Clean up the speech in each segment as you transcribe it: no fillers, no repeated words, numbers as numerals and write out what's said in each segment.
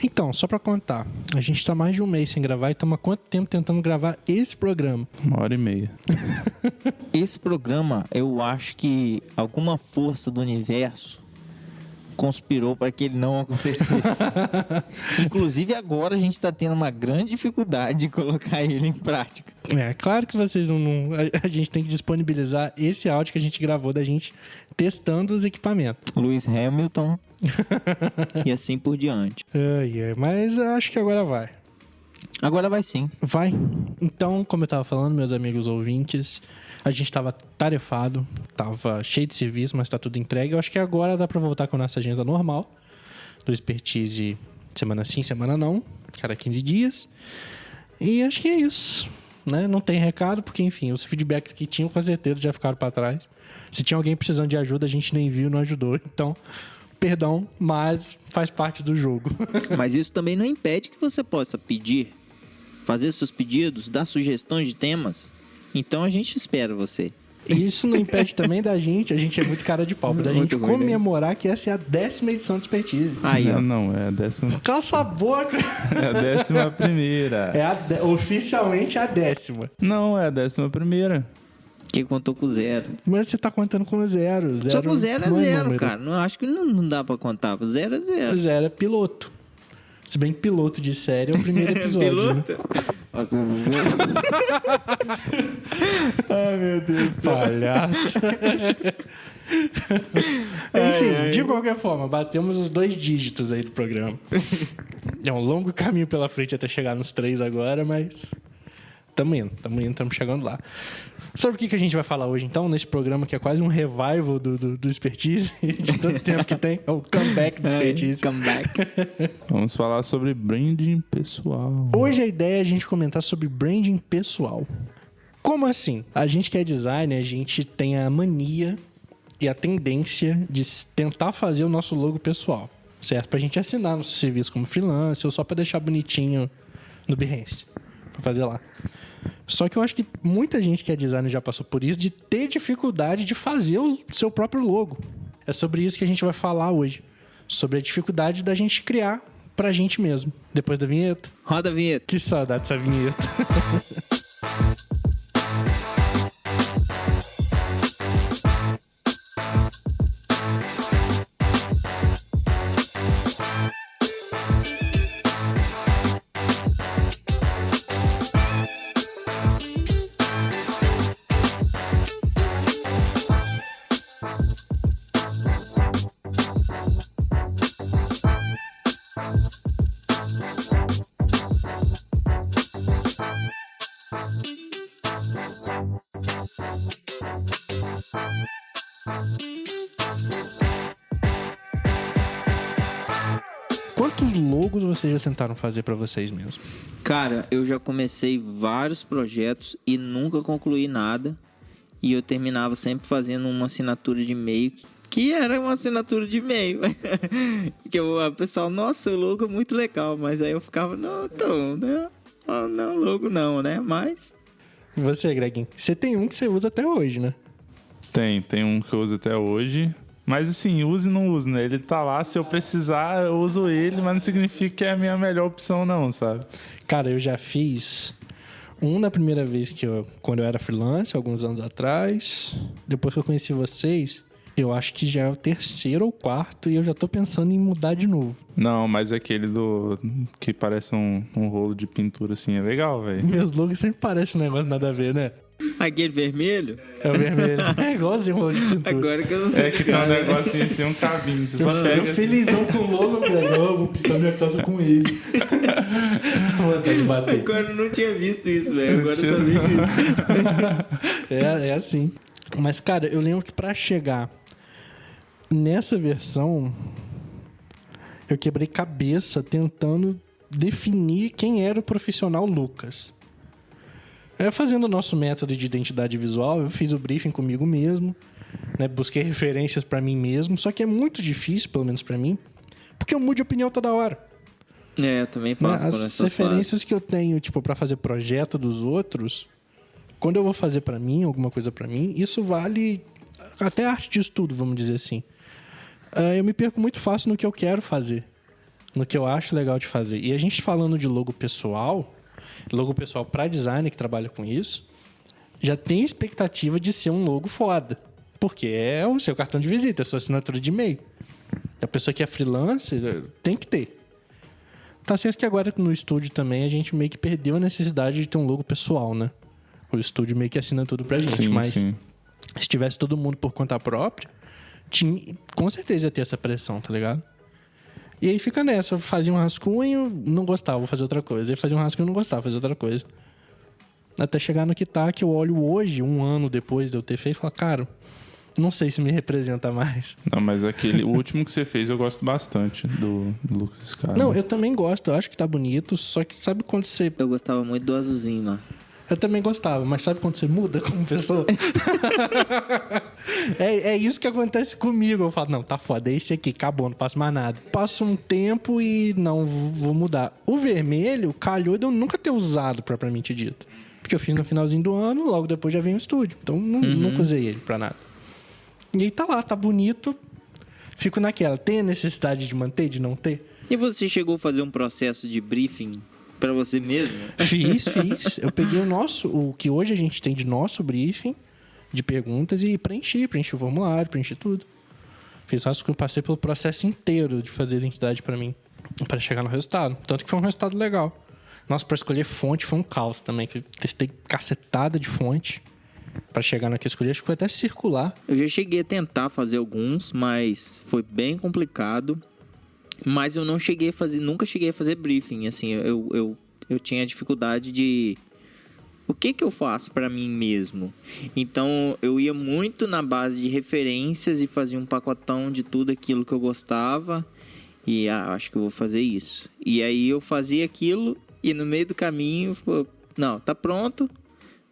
Então, só pra contar, a gente tá mais de um mês sem gravar e estamos há quanto tempo tentando gravar esse programa? 1h30. Esse programa, eu acho que alguma força do universo conspirou para que ele não acontecesse. Inclusive agora a gente está tendo uma grande dificuldade de colocar ele em prática. É, claro que vocês não... A gente tem que disponibilizar esse áudio que a gente gravou da gente testando os equipamentos. Lewis Hamilton e assim por diante. Mas eu acho que agora vai. Agora vai sim. Vai. Então, como eu tava falando, meus amigos ouvintes, a gente tava tarefado, tava cheio de serviço, mas tá tudo entregue. Eu acho que agora dá pra voltar com a nossa agenda normal, do Expertise semana sim, semana não, cada 15 dias. E acho que é isso, né? Não tem recado, porque, enfim, os feedbacks que tinham, com certeza, já ficaram pra trás. Se tinha alguém precisando de ajuda, a gente nem viu, não ajudou. Então, perdão, mas faz parte do jogo. Mas isso também não impede que você possa pedir, fazer seus pedidos, dar sugestões de temas. Então a gente espera você. Isso não impede também da gente, a gente é muito cara de pau, da gente comemorar que essa é a 10ª edição do Expertise. Aí, ó. Não, é a 10ª. Cala sua boca! É a 11ª. Oficialmente a 10ª. Não, é a 11ª. Que contou com zero. Mas você tá contando com zero. Só com zero é não zero, número. cara. Não, acho que não dá pra contar. Zero é zero. Zero é piloto. Se bem que piloto de série é o primeiro episódio. Piloto? Né? Ai, meu Deus do céu. Palhaço. Enfim, de qualquer forma, batemos os 2 dígitos aí do programa. É um longo caminho pela frente até chegar nos 3 agora, mas estamos chegando lá. Sobre o que a gente vai falar hoje, então, nesse programa que é quase um revival do Expertise, de tanto tempo que tem, é o comeback do Expertise. Comeback. Vamos falar sobre branding pessoal. Hoje a ideia é a gente comentar sobre branding pessoal. Como assim? A gente que é designer, a gente tem a mania e a tendência de tentar fazer o nosso logo pessoal, certo? Pra gente assinar nosso serviço como freelancer ou só pra deixar bonitinho no Behance, pra fazer lá. Só que eu acho que muita gente que é designer já passou por isso, de ter dificuldade de fazer o seu próprio logo. É sobre isso que a gente vai falar hoje. Sobre a dificuldade da gente criar pra gente mesmo. Depois da vinheta. Roda a vinheta. Que saudade dessa vinheta. Quantos logos vocês já tentaram fazer pra vocês mesmos? Cara, eu já comecei vários projetos e nunca concluí nada. E eu terminava sempre fazendo uma assinatura de e-mail que era uma assinatura de e-mail. Que o pessoal, nossa, o logo é muito legal. Mas aí eu ficava, não, logo não, né? Mas... E você, Greginho? Você tem um que você usa até hoje, né? Tem um que eu uso até hoje. Mas assim, uso e não uso, né? Ele tá lá, se eu precisar, eu uso ele, mas não significa que é a minha melhor opção, não, sabe? Cara, eu já fiz um na primeira vez quando eu era freelancer, alguns anos atrás. Depois que eu conheci vocês, eu acho que já é o 3º ou 4º e eu já tô pensando em mudar de novo. Não, mas aquele que parece um rolo de pintura assim, é legal, velho. Meus logos sempre parecem um negócio nada a ver, né? aquele vermelho? É o vermelho. É igualzinho o rolo de pintura. Agora que eu não sei. É que tem um negocinho assim, um cabinho. Você só Eu pega assim. felizão com o logo, Greg. Eu vou pintar minha casa com ele. Vontade de bater. Agora eu não tinha visto isso, velho. Agora eu sabia disso. É assim. Mas, cara, eu lembro que pra chegar nessa versão, eu quebrei cabeça tentando definir quem era o profissional Lucas. Fazendo o nosso método de identidade visual, eu fiz o briefing comigo mesmo, né? Busquei referências pra mim mesmo, só que é muito difícil, pelo menos pra mim, porque eu mudo de opinião toda hora. É, eu também passo por essas As referências que eu tenho, tipo, pra fazer projeto dos outros, quando eu vou fazer pra mim, alguma coisa pra mim, isso vale até arte de estudo, vamos dizer assim. Eu me perco muito fácil no que eu quero fazer. no que eu acho legal de fazer. E a gente falando de logo pessoal para designer que trabalha com isso, já tem expectativa de ser um logo foda. Porque é o seu cartão de visita, é a sua assinatura de e-mail. A pessoa que é freelancer tem que ter. Tá certo que agora no estúdio também a gente meio que perdeu a necessidade de ter um logo pessoal, né? O estúdio meio que assina tudo pra gente. Sim, mas sim. se tivesse todo mundo por conta própria, com certeza ia ter essa pressão, tá ligado? E aí fica nessa, eu fazia um rascunho, não gostava, vou fazer outra coisa. Aí fazia um rascunho, não gostava, vou fazer outra coisa. Até chegar no que tá, que eu olho hoje, 1 ano depois de eu ter feito, e falo, cara, não sei se me representa mais. Não, mas o último que você fez eu gosto bastante, do Lucas Scarpa. Não, eu também gosto, eu acho que tá bonito, só que sabe quando você... Eu gostava muito do azulzinho lá. Eu também gostava, mas sabe quando você muda como pessoa? é isso que acontece comigo. Eu falo, não, tá foda, é esse aqui, acabou, não faço mais nada. Passa um tempo e não, vou mudar. O vermelho calhou de eu nunca ter usado, propriamente dito. Porque eu fiz no finalzinho do ano, logo depois já veio o estúdio. Então nunca usei ele pra nada. E aí tá lá, tá bonito. Fico naquela, tem a necessidade de manter, de não ter? E você chegou a fazer um processo de briefing pra você mesmo? Fiz. Eu peguei o que hoje a gente tem de nosso briefing, de perguntas, e preenchi o formulário, preenchi tudo. Fiz rascunho, passei pelo processo inteiro de fazer identidade pra mim, pra chegar no resultado. Tanto que foi um resultado legal. Nossa, pra escolher fonte foi um caos também, que eu testei cacetada de fonte pra chegar na que eu escolhi. Acho que foi até circular. Eu já cheguei a tentar fazer alguns, mas foi bem complicado. Mas eu não cheguei a fazer, nunca cheguei a fazer briefing, assim, eu tinha dificuldade de... O que eu faço pra mim mesmo? Então, eu ia muito na base de referências e fazia um pacotão de tudo aquilo que eu gostava. E, acho que eu vou fazer isso. E aí, eu fazia aquilo e no meio do caminho, não, tá pronto,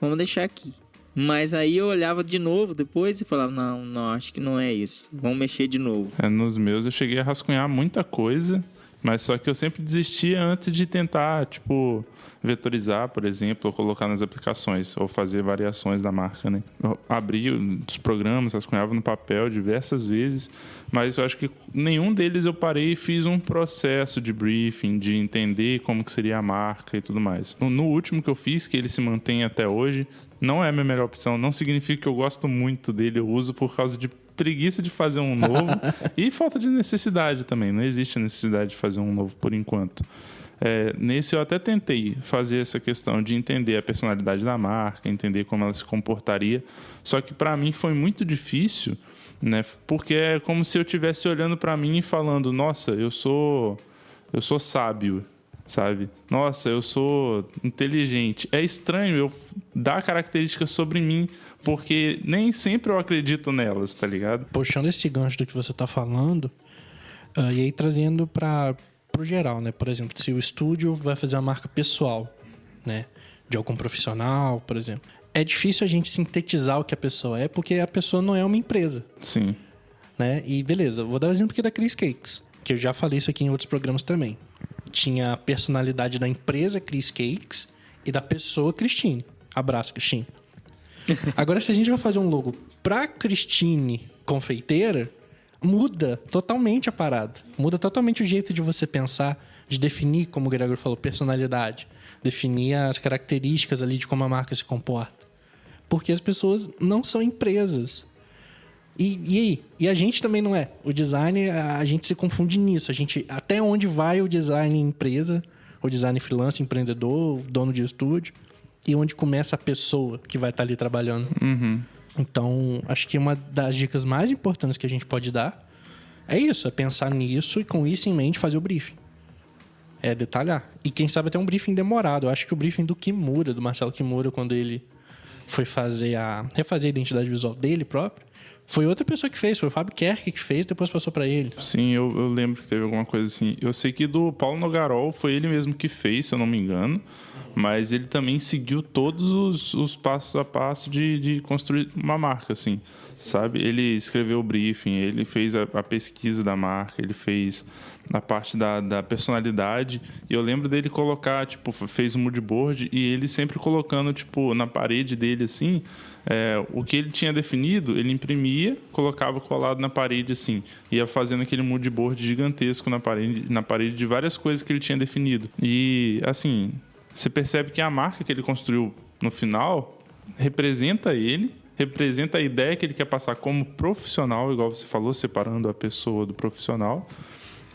vamos deixar aqui. Mas aí eu olhava de novo depois e falava, não, acho que não é isso. Vamos mexer de novo. Nos meus eu cheguei a rascunhar muita coisa, mas só que eu sempre desistia antes de tentar, vetorizar, por exemplo, ou colocar nas aplicações, ou fazer variações da marca, né? Eu abri os programas, rascunhava no papel diversas vezes, mas eu acho que nenhum deles eu parei e fiz um processo de briefing, de entender como que seria a marca e tudo mais. No último que eu fiz, que ele se mantém até hoje, não é a minha melhor opção. Não significa que eu gosto muito dele. Eu uso por causa de preguiça de fazer um novo e falta de necessidade também. Não existe a necessidade de fazer um novo por enquanto. Nesse eu até tentei fazer essa questão de entender a personalidade da marca, entender como ela se comportaria. Só que para mim foi muito difícil, né? Porque é como se eu estivesse olhando para mim e falando, nossa, eu sou sábio, sabe? Nossa, eu sou inteligente. É estranho eu dar características sobre mim, porque nem sempre eu acredito nelas, tá ligado? Puxando esse gancho do que você tá falando, e aí trazendo pro geral, né? Por exemplo, se o estúdio vai fazer uma marca pessoal, né? De algum profissional, por exemplo. É difícil a gente sintetizar o que a pessoa é, porque a pessoa não é uma empresa. Sim. Né? E beleza, vou dar o exemplo aqui da Cris Cakes, que eu já falei isso aqui em outros programas também. Tinha a personalidade da empresa Cris Cakes e da pessoa Cristine. Abraço, Cristine. Agora, se a gente vai fazer um logo pra Cristine confeiteira, muda totalmente a parada. Muda totalmente o jeito de você pensar, de definir, como o Gregor falou, personalidade. Definir as características ali de como a marca se comporta. Porque as pessoas não são empresas. E aí? E a gente também não é. O design, a gente se confunde nisso. Até onde vai o design empresa, o design freelance, empreendedor, dono de estúdio, e onde começa a pessoa que vai estar ali trabalhando. Uhum. Então, acho que uma das dicas mais importantes que a gente pode dar é isso, é pensar nisso e com isso em mente fazer o briefing. É detalhar. E quem sabe até um briefing demorado. Eu acho que o briefing do Kimura, do Marcelo Kimura, quando ele foi refazer a identidade visual dele próprio, foi outra pessoa que fez, foi o Fábio Kerk que fez, depois passou pra ele. Sim, eu lembro que teve alguma coisa assim. Eu sei que do Paulo Nogarol foi ele mesmo que fez, se eu não me engano, mas ele também seguiu todos os passos a passo de construir uma marca, assim, sabe? Ele escreveu o briefing, ele fez a pesquisa da marca, ele fez na parte da personalidade. E eu lembro dele colocar, tipo, fez um mood board e ele sempre colocando, tipo, na parede dele, assim, o que ele tinha definido, ele imprimia, colocava colado na parede, assim. Ia fazendo aquele mood board gigantesco na parede de várias coisas que ele tinha definido. E, assim, você percebe que a marca que ele construiu no final representa ele, representa a ideia que ele quer passar como profissional, igual você falou, separando a pessoa do profissional.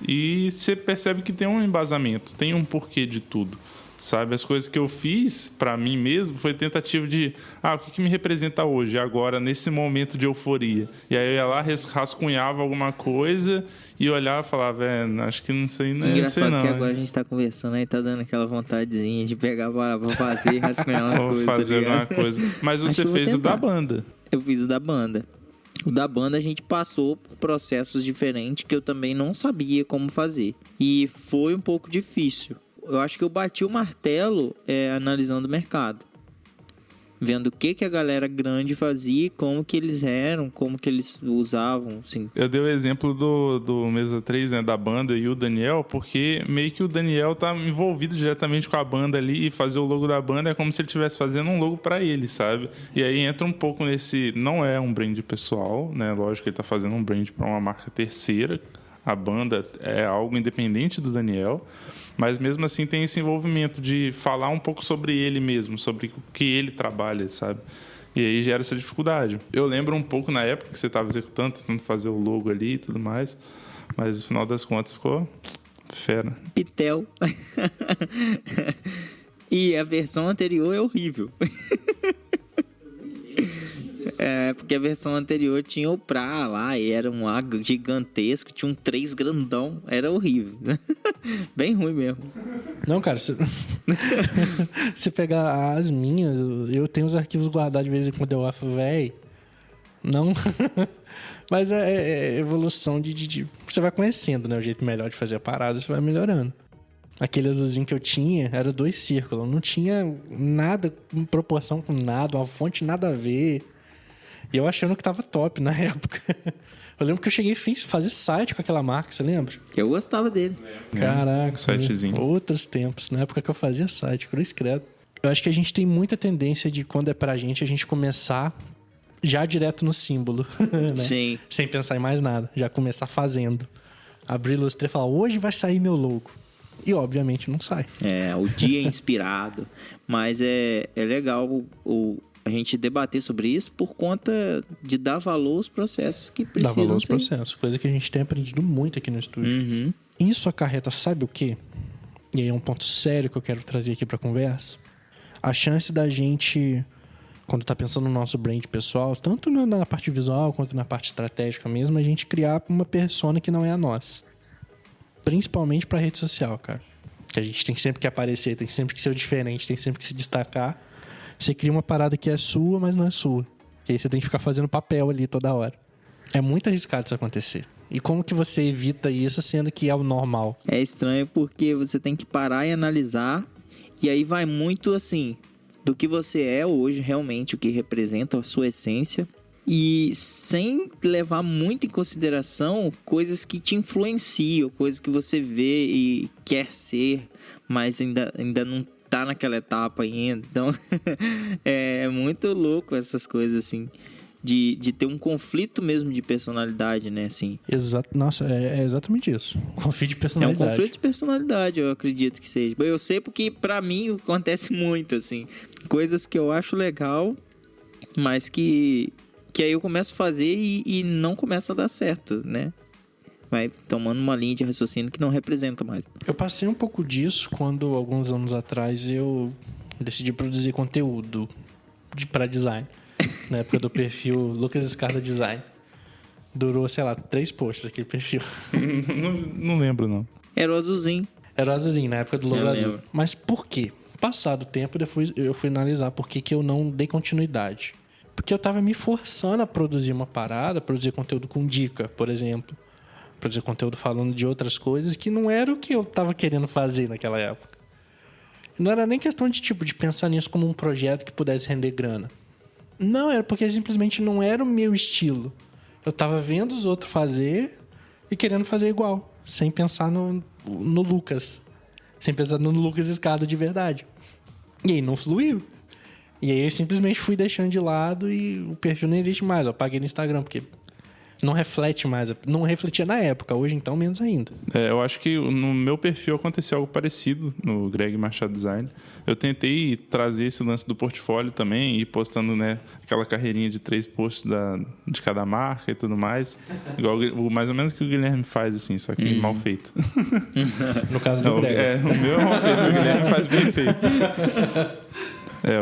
E você percebe que tem um embasamento, tem um porquê de tudo, sabe? As coisas que eu fiz para mim mesmo foi tentativa de o que me representa hoje, agora, nesse momento de euforia. E aí eu ia lá, rascunhava alguma coisa e olhava e falava, acho que não sei, não Engraçado sei não. Que agora a gente tá conversando aí, tá dando aquela vontadezinha de pegar pra fazer e rascunhar umas coisas. Vou fazer alguma coisa. Mas você fez o da banda. Eu fiz o da banda. O da banda a gente passou por processos diferentes que eu também não sabia como fazer. E foi um pouco difícil. Eu acho que eu bati o martelo analisando o mercado. Vendo o que a galera grande fazia, como que eles eram, como que eles usavam, assim. Eu dei o exemplo do Mesa 3, né, da banda e o Daniel, porque meio que o Daniel tá envolvido diretamente com a banda ali e fazer o logo da banda é como se ele estivesse fazendo um logo para ele, sabe? E aí entra um pouco nesse... Não é um brand pessoal, né? Lógico que ele tá fazendo um brand para uma marca terceira. A banda é algo independente do Daniel. Mas mesmo assim tem esse envolvimento de falar um pouco sobre ele mesmo, sobre o que ele trabalha, sabe? E aí gera essa dificuldade. Eu lembro um pouco na época que você estava executando, tentando fazer o logo ali e tudo mais, mas no final das contas ficou fera. Pitel. E a versão anterior é horrível. Porque a versão anterior tinha o Pra lá, e era um A gigantesco, tinha um 3 grandão, era horrível. Bem ruim mesmo. Não, cara, se pegar as minhas, eu tenho os arquivos guardados de vez em quando eu falo, véi, não. Mas é evolução de... Você vai conhecendo, né, o jeito melhor de fazer a parada, você vai melhorando. Aquele azulzinho que eu tinha era 2 círculos, não tinha nada em proporção com nada, uma fonte nada a ver. E eu achando que tava top na época. Eu lembro que eu cheguei e fiz fazer site com aquela marca, você lembra? Eu gostava dele. Caraca, sitezinho. Outros tempos, na época que eu fazia site, cruz credo. Eu acho que a gente tem muita tendência de, quando é pra gente, a gente começar já direto no símbolo. Né? Sim. Sem pensar em mais nada, já começar fazendo. Abrir o Illustrator e falar, hoje vai sair meu logo. E obviamente não sai. O dia é inspirado. Mas é legal a gente debater sobre isso por conta de dar valor aos processos que precisam. Dar valor aos processos, coisa que a gente tem aprendido muito aqui no estúdio. Uhum. Isso acarreta, sabe o quê? E aí é um ponto sério que eu quero trazer aqui pra conversa. A chance da gente, quando tá pensando no nosso brand pessoal, tanto na parte visual quanto na parte estratégica mesmo, a gente criar uma persona que não é a nossa. Principalmente pra rede social, cara. Que a gente tem sempre que aparecer, tem sempre que ser o diferente, tem sempre que se destacar. Você cria uma parada que é sua, mas não é sua. E aí você tem que ficar fazendo papel ali toda hora. É muito arriscado isso acontecer. E como que você evita isso, sendo que é o normal? É estranho porque você tem que parar e analisar. E aí vai muito, assim, do que você é hoje, realmente, o que representa a sua essência. E sem levar muito em consideração coisas que te influenciam, coisas que você vê e quer ser, mas ainda não tá naquela etapa ainda. Então, é muito louco essas coisas, assim, de ter um conflito mesmo de personalidade, né, assim. Exato. Nossa, é exatamente isso. Conflito de personalidade. É um conflito de personalidade, eu acredito que seja. Eu sei porque, pra mim, acontece muito, assim. Coisas que eu acho legal, mas que aí eu começo a fazer e não começa a dar certo, né? Vai tomando uma linha de raciocínio que não representa mais. Eu passei um pouco disso quando, alguns anos atrás, eu decidi produzir conteúdo para design. Na época do perfil Lucas Escarda Design. Durou, sei lá, 3 posts aquele perfil. Não lembro, não. Era o azulzinho. Era o azulzinho, na época do logo azul. Lembro. Mas por quê? Passado o tempo, eu fui analisar por que eu não dei continuidade. Porque eu tava me forçando a produzir uma parada, produzir conteúdo com dica, por exemplo. Produzir conteúdo falando de outras coisas que não era o que eu tava querendo fazer naquela época. Não era nem questão de pensar nisso como um projeto que pudesse render grana. Não, era porque simplesmente não era o meu estilo. Eu tava vendo os outros fazer e querendo fazer igual. sem pensar no Lucas. Sem pensar no Lucas Escada de verdade. E aí não fluiu. E aí eu simplesmente fui deixando de lado e o perfil não existe mais. Eu apaguei no Instagram, porque não reflete mais. Não refletia na época, hoje então menos ainda. Eu acho que no meu perfil aconteceu algo parecido no Greg Machado Design. Eu tentei trazer esse lance do portfólio também, e postando, né, aquela carreirinha de 3 posts de cada marca e tudo mais. Igual mais ou menos o que o Guilherme faz, assim, só que mal feito. No caso do Greg. O meu é mal feito, o Guilherme faz bem feito.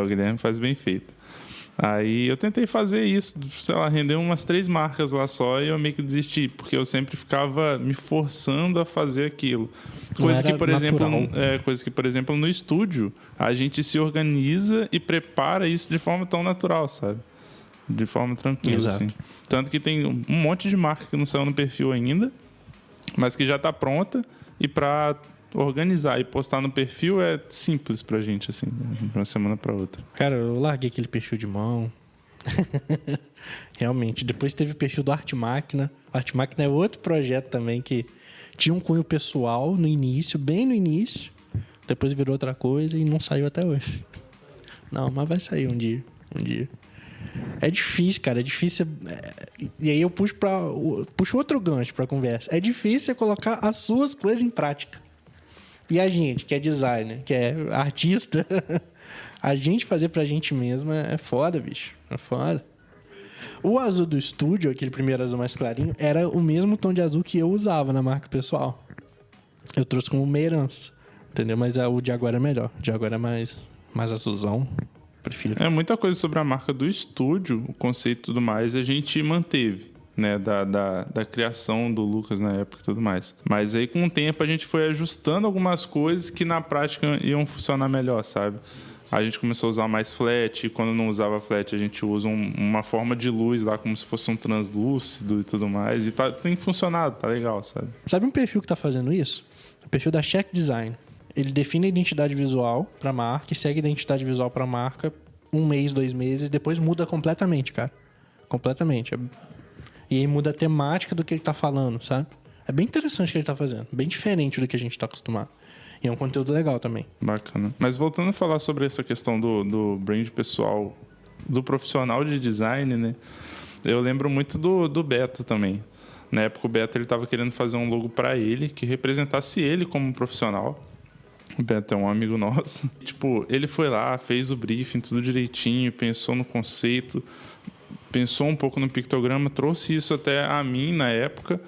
O Guilherme faz bem feito. Aí eu tentei fazer isso, sei lá, render umas 3 marcas lá só, e eu meio que desisti, porque eu sempre ficava me forçando a fazer aquilo. Coisa que, por exemplo, no estúdio, a gente se organiza e prepara isso de forma tão natural, sabe? De forma tranquila, Exato. assim. Tanto que tem um monte de marca que não saiu no perfil ainda, mas que já está pronta, e para organizar e postar no perfil é simples pra gente, assim, de uma semana pra outra. Cara, eu larguei aquele perfil de mão. Realmente. Depois teve o perfil do Arte Máquina. Arte Máquina é outro projeto também que tinha um cunho pessoal no início, bem no início. Depois virou outra coisa e não saiu até hoje. Não, mas vai sair um dia. É difícil, cara. É difícil. E aí eu puxo outro gancho pra conversa. É difícil colocar as suas coisas em prática. E a gente, que é designer, que é artista, a gente fazer pra gente mesmo é foda, bicho. É foda. O azul do estúdio, aquele primeiro azul mais clarinho, era o mesmo tom de azul que eu usava na marca pessoal. Eu trouxe como uma herança, entendeu? Mas o de agora é melhor. O de agora é mais azulzão. Prefiro. Muita coisa sobre a marca do estúdio, o conceito e tudo mais, a gente manteve. Né, da criação do Lucas na época e tudo mais. Mas aí, com o tempo, a gente foi ajustando algumas coisas que na prática iam funcionar melhor, sabe? A gente começou a usar mais flat, e quando não usava flat, a gente usa uma forma de luz lá, como se fosse um translúcido e tudo mais. E tem funcionado, tá legal, sabe? Sabe um perfil que tá fazendo isso? O perfil da Check Design. Ele define a identidade visual pra marca e segue a identidade visual pra marca 1 mês, 2 meses, depois muda completamente, cara. Completamente. E aí muda a temática do que ele tá falando, sabe? É bem interessante o que ele tá fazendo. Bem diferente do que a gente tá acostumado. E é um conteúdo legal também. Bacana. Mas voltando a falar sobre essa questão do brand pessoal, do profissional de design, né? Eu lembro muito do Beto também. Na época o Beto ele tava querendo fazer um logo para ele, que representasse ele como profissional. O Beto é um amigo nosso. Tipo, ele foi lá, fez o briefing, tudo direitinho, pensou no conceito, pensou um pouco no pictograma, trouxe isso até a mim na época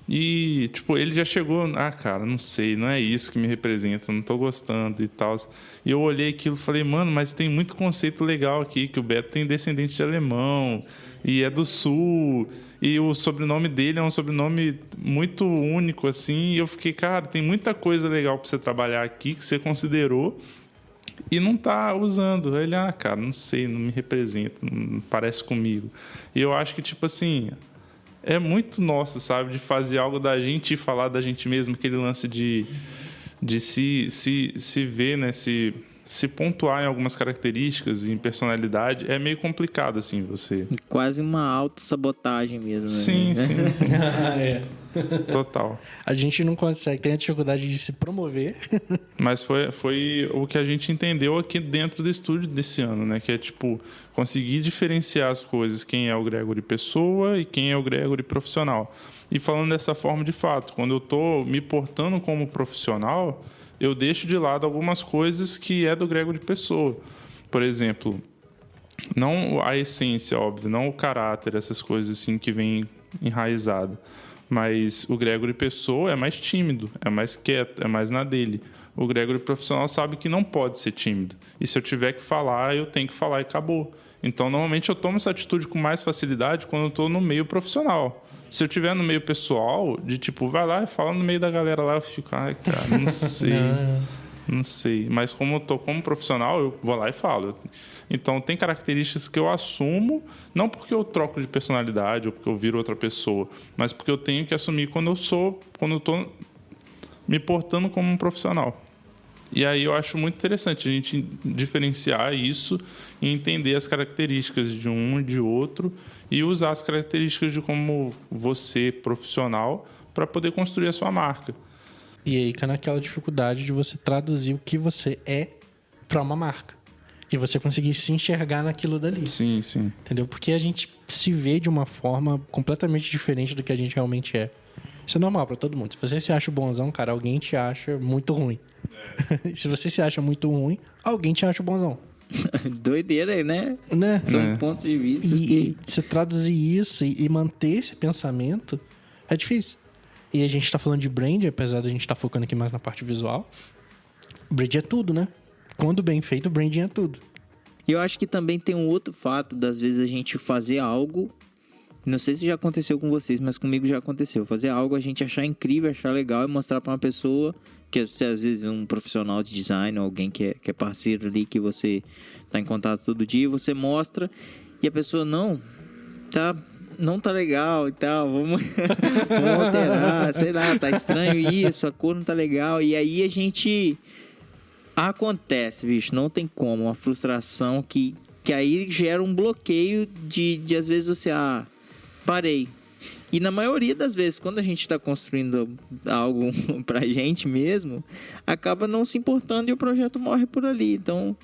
e, tipo, ele já chegou, cara, não sei, não é isso que me representa, não tô gostando e tal. E eu olhei aquilo e falei, mano, mas tem muito conceito legal aqui, que o Beto tem descendente de alemão e é do Sul, e o sobrenome dele é um sobrenome muito único, assim, e eu fiquei, cara, tem muita coisa legal pra você trabalhar aqui que você considerou e não tá usando. Ele, cara, não sei, não me representa, não parece comigo. E eu acho que, tipo assim, é muito nosso, sabe? De fazer algo da gente e falar da gente mesmo, aquele lance de se ver, né? Se pontuar em algumas características, em personalidade, é meio complicado, assim, você... Quase uma autossabotagem mesmo. Sim, né? sim. É. Total. A gente não consegue, tem a dificuldade de se promover. Mas foi o que a gente entendeu aqui dentro do estúdio desse ano, né? Que é, tipo, conseguir diferenciar as coisas, quem é o Gregory pessoa e quem é o Gregory profissional. E falando dessa forma, de fato, quando eu tô me portando como profissional, eu deixo de lado algumas coisas que é do Gregory pessoa. Por exemplo, não a essência, óbvio, não o caráter, essas coisas assim que vem enraizado. Mas o Gregory pessoa é mais tímido, é mais quieto, é mais na dele. O Gregory profissional sabe que não pode ser tímido. E se eu tiver que falar, eu tenho que falar e acabou. Então, normalmente, eu tomo essa atitude com mais facilidade quando eu estou no meio profissional. Se eu estiver no meio pessoal, de tipo, vai lá e fala no meio da galera lá, eu fico, cara, não sei. Não sei. Mas como eu tô como profissional, eu vou lá e falo. Então, tem características que eu assumo, não porque eu troco de personalidade ou porque eu viro outra pessoa, mas porque eu tenho que assumir quando eu tô me portando como um profissional. E aí eu acho muito interessante a gente diferenciar isso e entender as características de um e de outro e usar as características de como você, profissional, para poder construir a sua marca. E aí cai naquela dificuldade de você traduzir o que você é para uma marca. E você conseguir se enxergar naquilo dali. Sim, sim. Entendeu? Porque a gente se vê de uma forma completamente diferente do que a gente realmente é. Isso é normal para todo mundo. Se você se acha bonzão, cara, alguém te acha muito ruim. Se você se acha muito ruim, alguém te acha bonzão. Doideira, né? São pontos de vista E você traduzir isso e manter esse pensamento é difícil. E a gente tá falando de brand, apesar de a gente estar focando aqui mais na parte visual. Brand é tudo, né? Quando bem feito, branding é tudo. E eu acho que também tem um outro fato das vezes a gente fazer algo. Não sei se já aconteceu com vocês, mas comigo já aconteceu. Fazer algo, a gente achar incrível, achar legal e mostrar pra uma pessoa, que você às vezes um profissional de design, ou alguém que é parceiro ali, que você tá em contato todo dia, você mostra e a pessoa não tá legal e tal, vamos alterar, sei lá, tá estranho isso, a cor não tá legal. E aí a gente... Acontece, bicho, não tem como. Uma frustração que aí gera um bloqueio de às vezes você... parei. E na maioria das vezes, quando a gente está construindo algo pra gente mesmo, acaba não se importando e o projeto morre por ali. Então,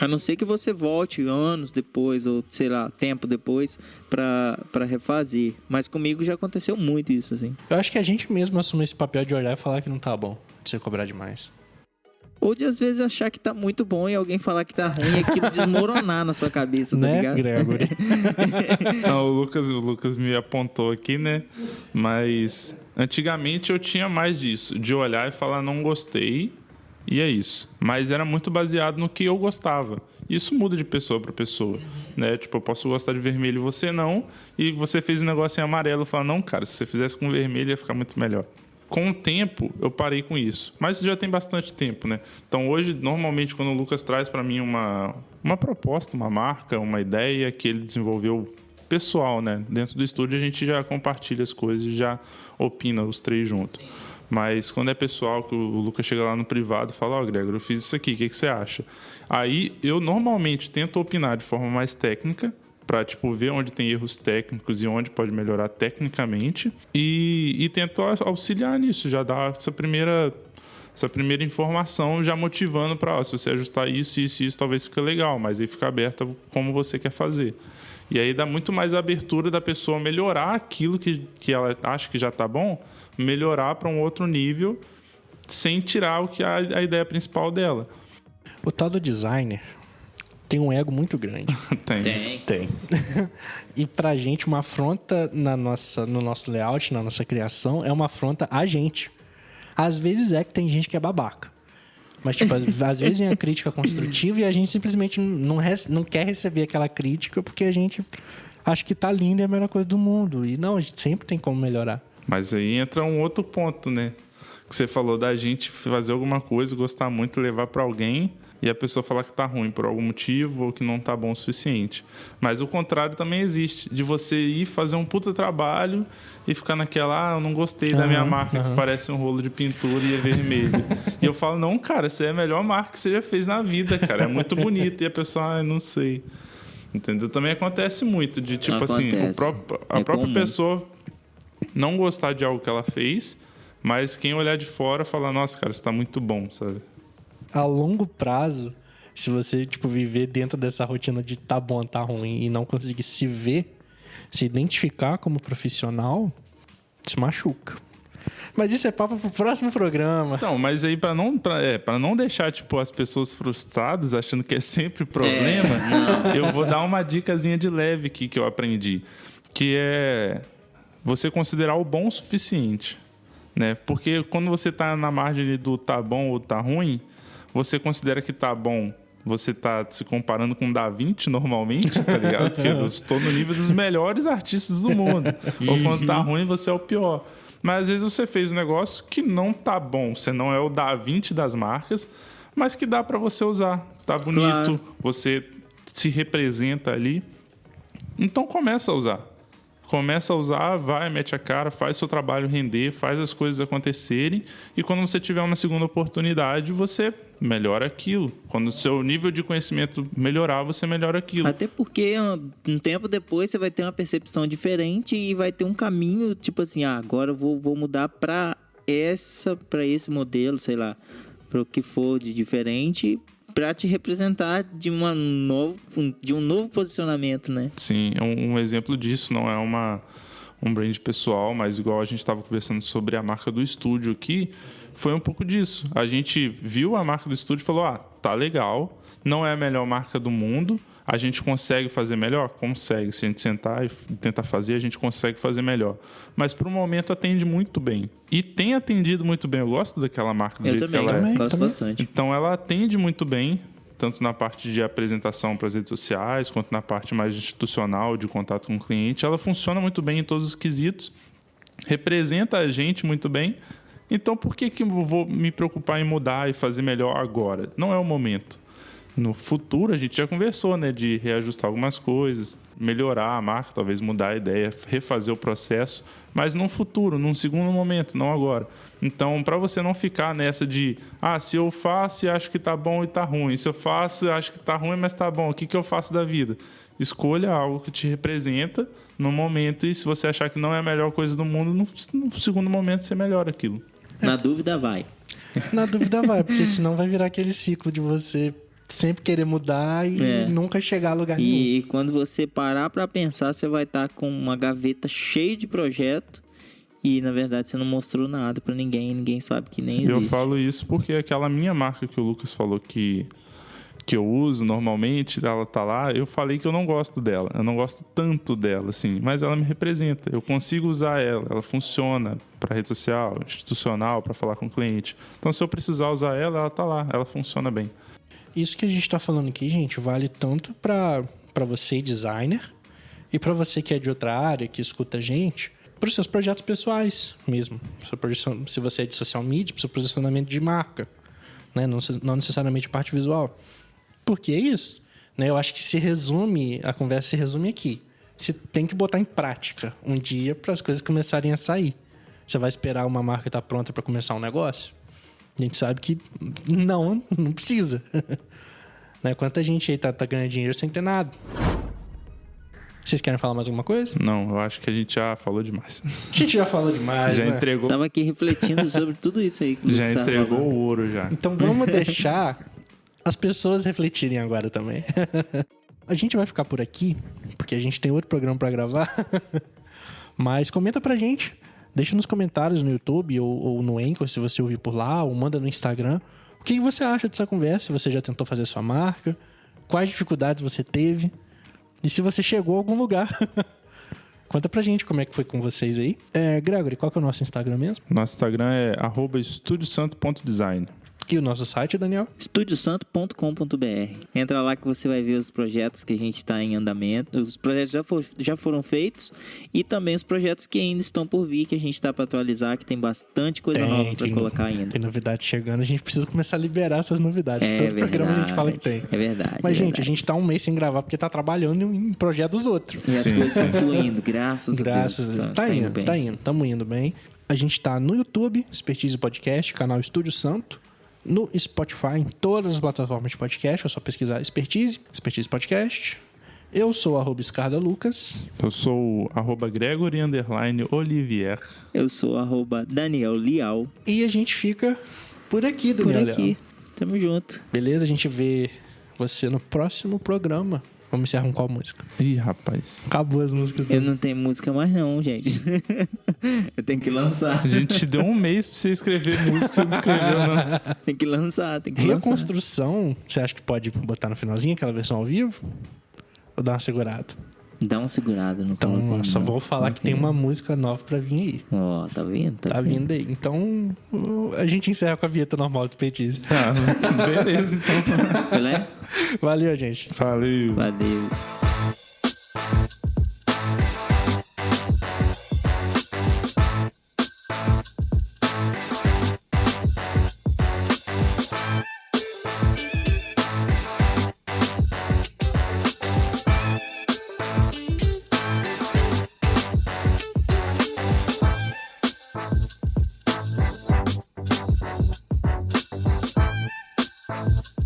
a não ser que você volte anos depois, ou sei lá, tempo depois, pra refazer. Mas comigo já aconteceu muito isso, assim. Eu acho que a gente mesmo assume esse papel de olhar e falar que não tá bom, de você cobrar demais. Ou de às vezes achar que tá muito bom e alguém falar que tá ruim e aquilo desmoronar na sua cabeça, tá ligado? Gregory? Não, o Lucas me apontou aqui, né? Mas antigamente eu tinha mais disso, de olhar e falar não gostei, e é isso. Mas era muito baseado no que eu gostava. Isso muda de pessoa para pessoa, né? Tipo, eu posso gostar de vermelho e você não, e você fez um negócio em amarelo e fala, não, cara, se você fizesse com vermelho ia ficar muito melhor. Com o tempo, eu parei com isso. Mas já tem bastante tempo, né? Então, hoje, normalmente, quando o Lucas traz para mim uma proposta, uma marca, uma ideia que ele desenvolveu pessoal, né? Dentro do estúdio, a gente já compartilha as coisas e já opina os três juntos. Sim. Mas quando é pessoal, que o Lucas chega lá no privado e fala, ó, Gregor, eu fiz isso aqui, o que você acha? Aí, eu normalmente tento opinar de forma mais técnica, para tipo, ver onde tem erros técnicos e onde pode melhorar tecnicamente e tento auxiliar nisso, já dar essa primeira informação já motivando para, se você ajustar isso, talvez fique legal, mas aí fica aberta como você quer fazer. E aí dá muito mais abertura da pessoa melhorar aquilo que ela acha que já está bom, melhorar para um outro nível sem tirar o que a ideia principal dela. O tal do designer tem um ego muito grande. Tem. E pra gente, uma afronta no nosso layout, na nossa criação, é uma afronta a gente. Às vezes é que tem gente que é babaca. Mas, tipo, às vezes é uma crítica construtiva e a gente simplesmente não quer receber aquela crítica porque a gente acha que tá lindo e é a melhor coisa do mundo. E não, a gente sempre tem como melhorar. Mas aí entra um outro ponto, né? Que você falou da gente fazer alguma coisa, gostar muito, levar pra alguém e a pessoa falar que tá ruim por algum motivo ou que não tá bom o suficiente. Mas o contrário também existe, de você ir fazer um puta trabalho e ficar naquela, eu não gostei da minha marca, que parece um rolo de pintura e é vermelho. E eu falo, não, cara, essa é a melhor marca que você já fez na vida, cara, é muito bonita. E a pessoa, não sei. Entendeu? Também acontece muito, de tipo assim, a própria pessoa não gostar de algo que ela fez, mas quem olhar de fora fala, nossa, cara, isso tá muito bom, sabe? A longo prazo, se você tipo, viver dentro dessa rotina de tá bom, tá ruim e não conseguir se ver, se identificar como profissional, isso machuca. Mas isso é papo pro próximo programa. Então, mas aí para não deixar tipo, as pessoas frustradas achando que é sempre problema, eu vou dar uma dicasinha de leve aqui que eu aprendi, que é você considerar o bom o suficiente, né? Porque quando você tá na margem do tá bom ou tá ruim, você considera que tá bom, você tá se comparando com Da Vinci normalmente, tá ligado? Porque eu estou no nível dos melhores artistas do mundo. Ou quando tá ruim, você é o pior. Mas às vezes você fez um negócio que não tá bom. Você não é o Da Vinci das marcas, mas que dá para você usar. Tá bonito, Você se representa ali. Então começa a usar. começa a usar, vai, mete a cara, faz seu trabalho render, faz as coisas acontecerem, e quando você tiver uma segunda oportunidade, você melhora aquilo. Quando o seu nível de conhecimento melhorar, você melhora aquilo. Até porque um tempo depois você vai ter uma percepção diferente e vai ter um caminho, tipo assim, agora eu vou mudar para esse modelo, sei lá, para o que for de diferente, para te representar de um novo posicionamento, né? Sim, um exemplo disso não é um brand pessoal, mas igual a gente estava conversando sobre a marca do estúdio aqui, foi um pouco disso. A gente viu a marca do estúdio e falou, tá legal, não é a melhor marca do mundo, a gente consegue fazer melhor? Consegue. Se a gente sentar e tentar fazer, a gente consegue fazer melhor. Mas, para o momento, atende muito bem. E tem atendido muito bem. Eu gosto daquela marca do jeito que ela é. Eu gosto bastante. Então, ela atende muito bem, tanto na parte de apresentação para as redes sociais, quanto na parte mais institucional, de contato com o cliente. Ela funciona muito bem em todos os quesitos, representa a gente muito bem. Então, por que eu vou me preocupar em mudar e fazer melhor agora? Não é o momento. No futuro, a gente já conversou, né, de reajustar algumas coisas, melhorar a marca, talvez mudar a ideia, refazer o processo, mas no futuro, num segundo momento, não agora. Então, para você não ficar nessa de, se eu faço e acho que tá bom e tá ruim, se eu faço e acho que tá ruim, mas tá bom, o que eu faço da vida? Escolha algo que te representa no momento, e se você achar que não é a melhor coisa do mundo, no segundo momento você melhora aquilo. Na dúvida, vai. Na dúvida vai, porque senão vai virar aquele ciclo de você sempre querer mudar e nunca chegar a lugar nenhum. E quando você parar para pensar, você vai estar com uma gaveta cheia de projeto e, na verdade, você não mostrou nada para ninguém sabe que nem existe. Eu falo isso porque aquela minha marca que o Lucas falou que eu uso normalmente, ela tá lá, eu falei que eu não gosto dela. Eu não gosto tanto dela, assim, mas ela me representa. Eu consigo usar ela funciona para rede social, institucional, para falar com o cliente. Então, se eu precisar usar ela tá lá, ela funciona bem. Isso que a gente está falando aqui, gente, vale tanto para você, designer, e para você que é de outra área, que escuta a gente, para os seus projetos pessoais mesmo. Se você é de social media, para o seu posicionamento de marca, né? Não necessariamente a parte visual. Porque é isso. Né? Eu acho que a conversa se resume aqui. Você tem que botar em prática um dia para as coisas começarem a sair. Você vai esperar uma marca estar pronta para começar um negócio? A gente sabe que não precisa. Né? Quanta gente aí tá ganhando dinheiro sem ter nada. Vocês querem falar mais alguma coisa? Não, eu acho que a gente já falou demais. A gente já falou demais, já né? entregou. Tava aqui refletindo sobre tudo isso aí. Já entregou o ouro, já. Então vamos deixar as pessoas refletirem agora também. A gente vai ficar por aqui, porque a gente tem outro programa para gravar. Mas comenta pra gente. Deixa nos comentários no YouTube ou no Anchor, se você ouvir por lá, ou manda no Instagram. O que você acha dessa conversa? Se você já tentou fazer sua marca? Quais dificuldades você teve? E se você chegou a algum lugar? Conta pra gente como é que foi com vocês aí. Gregory, qual que é o nosso Instagram mesmo? Nosso Instagram é @estudiosanto.design. E o nosso site, Daniel? estudiosanto.com.br. Entra lá que você vai ver os projetos que a gente está em andamento. Os projetos já foram feitos e também os projetos que ainda estão por vir, que a gente está para atualizar, que tem bastante coisa nova para colocar ainda. Tem novidade chegando, a gente precisa começar a liberar essas novidades. Todo programa a gente fala que tem. É verdade. Mas, gente, a gente tá um mês sem gravar porque tá trabalhando em projeto dos outros. E as coisas estão fluindo, graças a Deus. Tá indo, estamos indo bem. A gente tá no YouTube, Expertise Podcast, canal Estúdio Santo. No Spotify, em todas as plataformas de podcast, é só pesquisar Expertise Podcast. Eu sou @ScardaLucas. Eu sou @Gregory_Olivier. Eu sou @Daniel Lial. E a gente fica por aqui, Daniel. Por aqui. Tamo junto. Beleza? A gente vê você no próximo programa. Vamos encerrar com qual música? Ih, rapaz. Acabou as músicas. Eu não tenho música mais não, gente. Eu tenho que lançar. A gente te deu um mês pra você escrever música, você não escreveu, não. Tem que lançar. Reconstrução, você acha que pode botar no finalzinho aquela versão ao vivo? Ou dar uma segurada? Dá uma segurada no Então, só vou falar que tem uma música nova pra vir aí. Ó, tá vendo? Tá vindo aí. Então, a gente encerra com a vinheta normal do Expertise. Beleza, então. Beleza? Valeu, gente. Valeu. Valeu. Tchau.